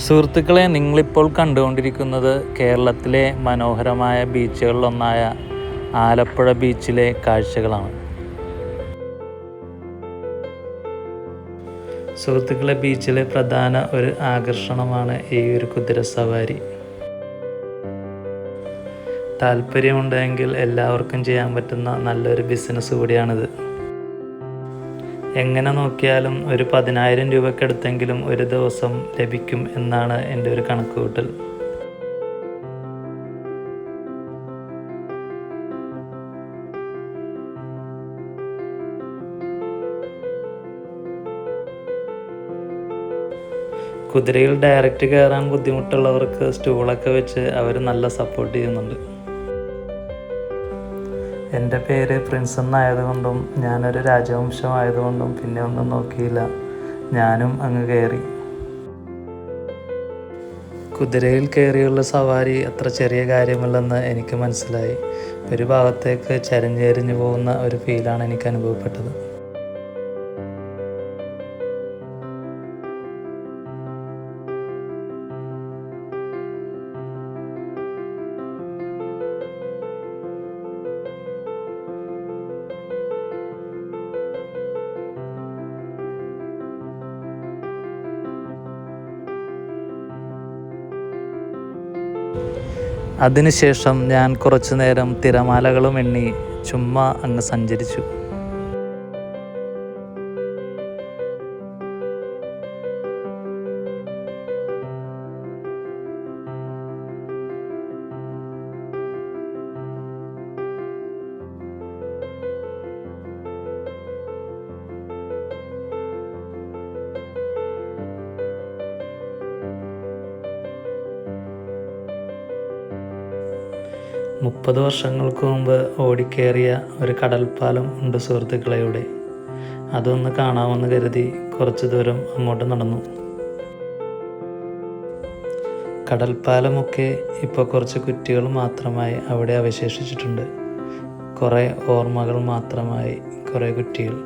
സുഹൃത്തുക്കളെ, നിങ്ങളിപ്പോൾ കണ്ടുകൊണ്ടിരിക്കുന്നത് കേരളത്തിലെ മനോഹരമായ ബീച്ചുകളിലൊന്നായ ആലപ്പുഴ ബീച്ചിലെ കാഴ്ചകളാണ്. സുഹൃത്തുക്കളെ, ബീച്ചിലെ പ്രധാന ഒരു ആകർഷണമാണ് ഈ ഒരു കുതിര സവാരി. താല്പര്യമുണ്ടെങ്കിൽ എല്ലാവർക്കും ചെയ്യാൻ പറ്റുന്ന നല്ലൊരു ബിസിനസ് കൂടിയാണിത്. എങ്ങനെ നോക്കിയാലും ഒരു 10,000 രൂപയ്ക്കടുത്തെങ്കിലും ഒരു ദിവസം ലഭിക്കും എന്നാണ് എൻ്റെ ഒരു കണക്കുകൂട്ടൽ. കുതിരയിൽ ഡയറക്റ്റ് കയറാൻ ബുദ്ധിമുട്ടുള്ളവർക്ക് സ്റ്റൂളൊക്കെ വെച്ച് അവർ നല്ല സപ്പോർട്ട് ചെയ്യുന്നുണ്ട്. എൻ്റെ പേര് പ്രിൻസ് എന്നായതുകൊണ്ടും ഞാനൊരു രാജവംശമായതുകൊണ്ടും പിന്നെ ഒന്നും നോക്കിയില്ല, ഞാനും അങ്ങ് കയറി. കുതിരയിൽ കയറിയുള്ള സവാരി അത്ര ചെറിയ കാര്യമല്ലെന്ന് എനിക്ക് മനസ്സിലായി. ഒരു ഭാഗത്തേക്ക് ചരിഞ്ഞെരിഞ്ഞു പോകുന്ന ഒരു ഫീലാണ് എനിക്ക് അനുഭവപ്പെട്ടത്. അതിനുശേഷം ഞാൻ കുറച്ചു നേരം തിരമാലകളും എണ്ണി ചുമ്മാ അങ്ങ് സഞ്ചരിച്ചു. മുപ്പത് വർഷങ്ങൾക്ക് മുമ്പ് ഓടിക്കേറിയ ഒരു കടൽപ്പാലം ഉണ്ട് സുഹൃത്തുക്കളെ ഇവിടെ. അതൊന്ന് കാണാമെന്ന് കരുതി കുറച്ച് ദൂരം അങ്ങോട്ട് നടന്നു. കടൽപ്പാലമൊക്കെ ഇപ്പോൾ കുറച്ച് കുറ്റികൾ മാത്രമായി അവിടെ അവശേഷിച്ചിട്ടുണ്ട്. കുറേ ഓർമ്മകൾ മാത്രമായി കുറേ കുറ്റികൾ.